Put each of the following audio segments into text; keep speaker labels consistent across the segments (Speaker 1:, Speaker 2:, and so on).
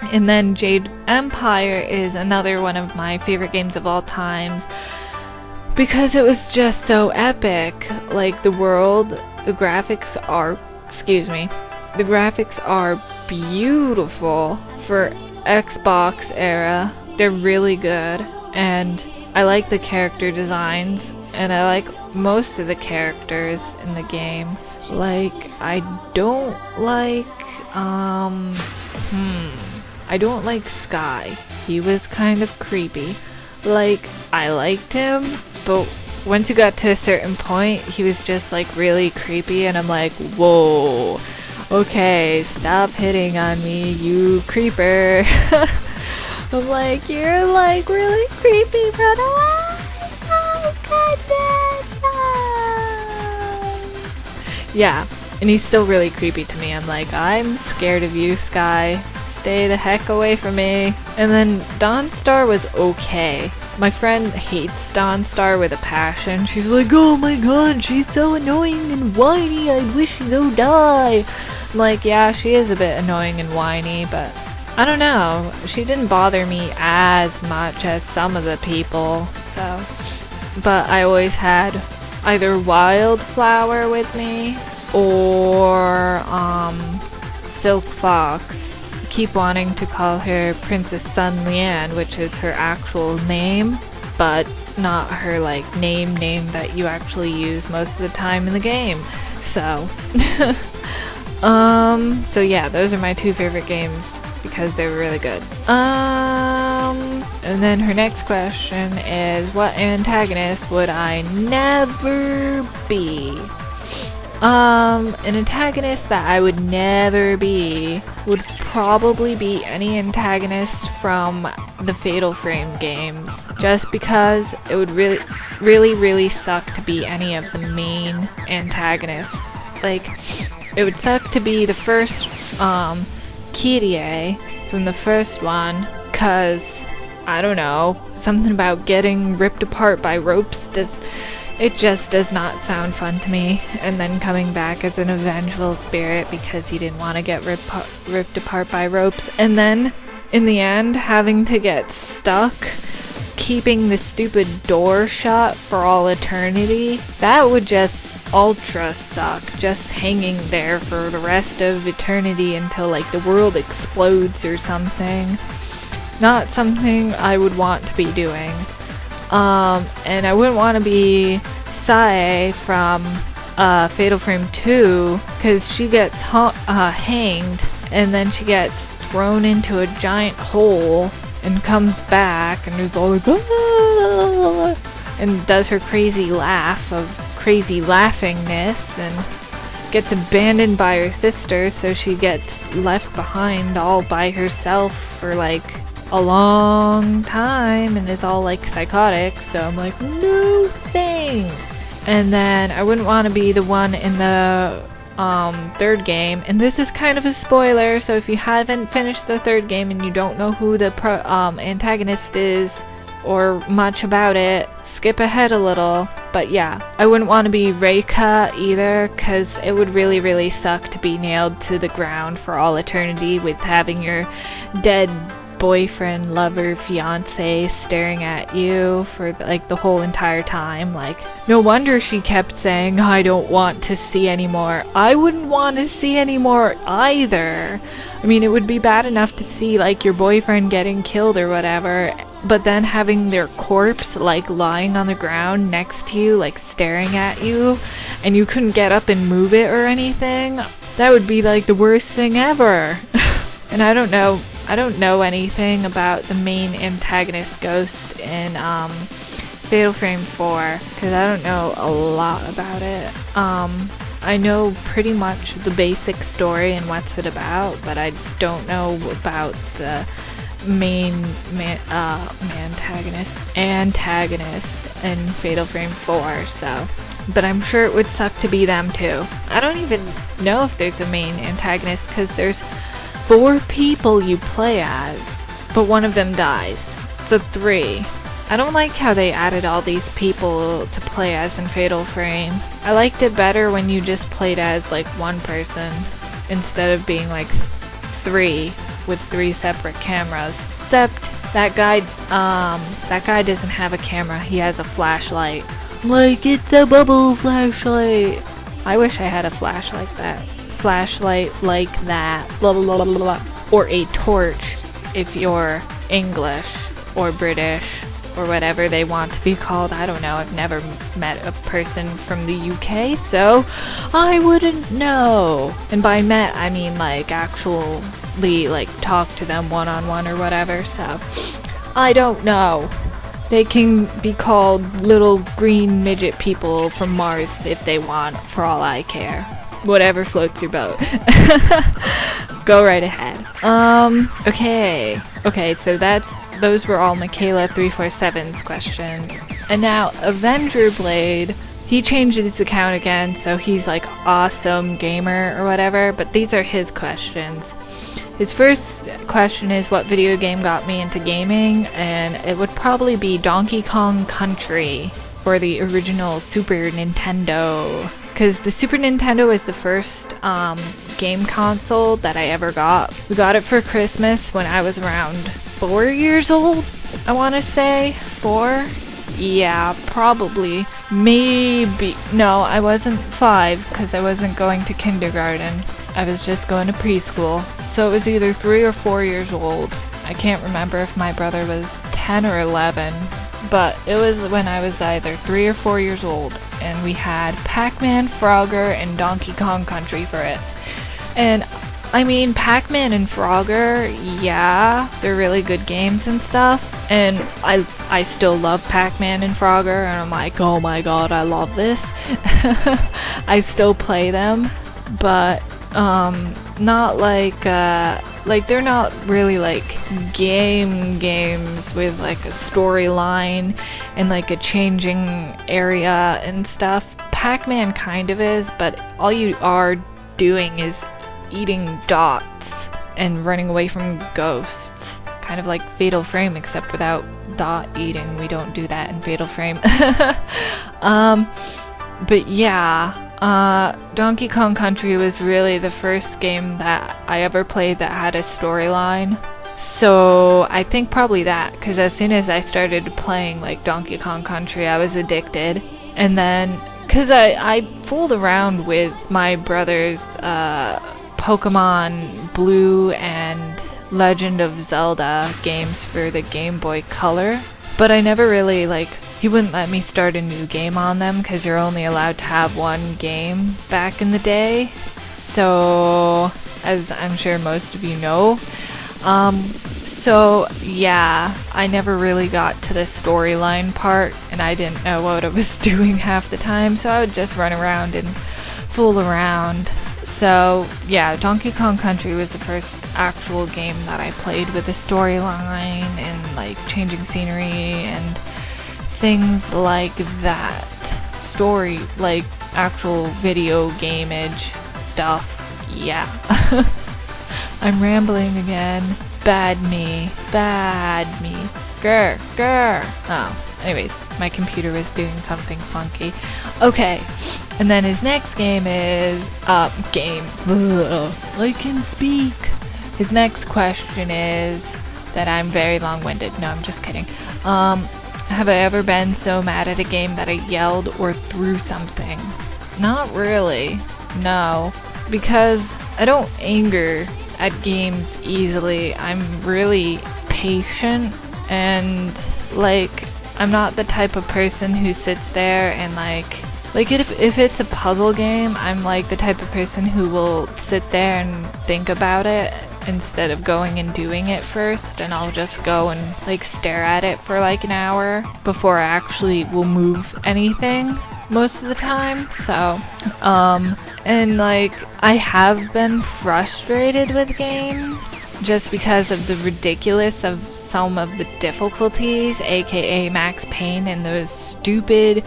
Speaker 1: And then Jade Empire is another one of my favorite games of all times because it was just so epic. Like the world, the graphics are, excuse me, the graphics are beautiful for Xbox era. They're really good, and I like the character designs, and I like most of the characters in the game. Like, I don't like, I don't like Sky. He was kind of creepy. Like, I liked him, but once you got to a certain point, he was just like really creepy, and I'm like, whoa, okay, stop hitting on me, you creeper. I'm like, you're like really creepy, brother. Oh, goodness. Yeah, and he's still really creepy to me. I'm like, I'm scared of you, Sky. Stay the heck away from me. And then Dawnstar was okay. My friend hates Dawnstar with a passion. She's like, oh my god, she's so annoying and whiny. I wish she'd go die. I'm like, yeah, she is a bit annoying and whiny, but I don't know. She didn't bother me as much as some of the people, so. But I always had either Wildflower with me or Silk Fox. Keep wanting to call her Princess Sun Lian, which is her actual name, but not her like name that you actually use most of the time in the game. So so yeah, those are my two favorite games because they were really good. And then her next question is, what antagonist would I never be? An antagonist that I would never be would probably be any antagonist from the Fatal Frame games, just because it would really suck to be any of the main antagonists. Like, it would suck to be the first, Kyrie from the first one, cause, I don't know, something about getting ripped apart by ropes it just does not sound fun to me. And then coming back as an vengeful spirit because he didn't want to get ripped apart by ropes. And then, in the end, having to get stuck, keeping the stupid door shut for all eternity. That would just ultra suck. Just hanging there for the rest of eternity until, like, the world explodes or something. Not something I would want to be doing. And I wouldn't want to be Sae from Fatal Frame 2, because she gets hanged, and then she gets thrown into a giant hole, and comes back, and is all like, ah! And does her crazy laugh of crazy laughingness, and gets abandoned by her sister, so she gets left behind all by herself for like a long time and is all like psychotic. So I'm like, no thanks. And then I wouldn't want to be the one in the third game, and this is kind of a spoiler, so if you haven't finished the third game and you don't know who the antagonist is or much about it, skip ahead a little. But yeah, I wouldn't want to be Reika either, because it would really suck to be nailed to the ground for all eternity with having your dead boyfriend, lover, fiance staring at you for like the whole entire time. Like, no wonder she kept saying, I don't want to see anymore. I wouldn't want to see anymore either. I mean, it would be bad enough to see like your boyfriend getting killed or whatever, but then having their corpse like lying on the ground next to you, like staring at you, and you couldn't get up and move it or anything. That would be like the worst thing ever. And I don't know anything about the main antagonist Ghost in Fatal Frame 4, because I don't know a lot about it. I know pretty much the basic story and what's it about, but I don't know about the main antagonist in Fatal Frame 4, so. But I'm sure it would suck to be them too. I don't even know if there's a main antagonist, because there's 4 people you play as, but one of them dies. So 3. I don't like how they added all these people to play as in Fatal Frame. I liked it better when you just played as like one person instead of being like 3 with 3 separate cameras. Except that guy doesn't have a camera. He has a flashlight. Like, it's a bubble flashlight. I wish I had a flashlight like that. Blah, blah, blah, blah, blah. Or a torch if you're English or British or whatever they want to be called. I don't know. I've never met a person from the UK, so I wouldn't know. And by met, I mean like actually like talk to them one-on-one or whatever, so I don't know. They can be called little green midget people from Mars if they want, for all I care. Whatever floats your boat. Go right ahead. Okay, so those were all Michaela347's questions. And now Avenger Blade, he changed his account again, so he's like awesome gamer or whatever, but these are his questions. His first question is, what video game got me into gaming? And it would probably be Donkey Kong Country for the original Super Nintendo. Because the Super Nintendo is the first game console that I ever got. We got it for Christmas when I was around 4 years old, I want to say. 4? Yeah, probably. Maybe. No, I wasn't 5 because I wasn't going to kindergarten. I was just going to preschool. So it was either 3 or 4 years old. I can't remember if my brother was 10 or 11. But it was when I was either 3 or 4 years old. And we had Pac-Man, Frogger, and Donkey Kong Country for it. And I mean, Pac-Man and Frogger, yeah, they're really good games and stuff. And I still love Pac-Man and Frogger, and I'm like, oh my god, I love this. I still play them, but not like they're not really like games with like a storyline and like a changing area and stuff. Pac-Man kind of is, but all you are doing is eating dots and running away from ghosts. Kind of like Fatal Frame, except without dot eating. We don't do that in Fatal Frame. But yeah, Donkey Kong Country was really the first game that I ever played that had a storyline. So I think probably that, because as soon as I started playing like Donkey Kong Country, I was addicted. And then, because I fooled around with my brother's Pokemon Blue and Legend of Zelda games for the Game Boy Color, but I never really he wouldn't let me start a new game on them because you're only allowed to have one game back in the day. So, as I'm sure most of you know, so yeah, I never really got to the storyline part, and I didn't know what I was doing half the time, so I would just run around and fool around. So yeah, Donkey Kong Country was the first actual game that I played with a storyline and like changing scenery and things like that. Story, like actual video game-age stuff. Yeah. I'm rambling again. Bad me. Grr. Oh, anyways, my computer was doing something funky. Okay, and then his next game is, I can speak. His next question is that I'm very long-winded. No, I'm just kidding. Have I ever been so mad at a game that I yelled or threw something? Not really. No. Because I don't anger at games easily. I'm really patient, and I'm not the type of person who sits there and if it's a puzzle game, I'm like the type of person who will sit there and think about it instead of going and doing it first, and I'll just go and stare at it for an hour before I actually will move anything most of the time. So and I have been frustrated with games just because of the ridiculous of some of the difficulties, aka Max Payne, and those stupid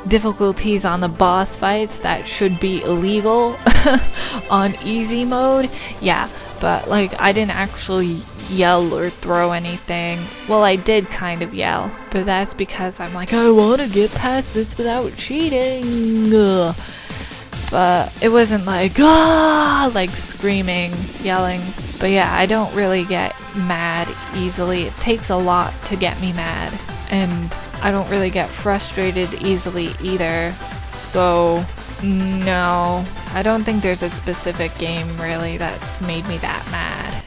Speaker 1: difficulties on the boss fights that should be illegal on easy mode. Yeah, but I didn't actually yell or throw anything. Well, I did kind of yell, but that's because I'm I want to get past this without cheating. Ugh. But it wasn't screaming, yelling. But yeah, I don't really get mad easily. It takes a lot to get me mad. And I don't really get frustrated easily either. So, no, I don't think there's a specific game really that's made me that mad.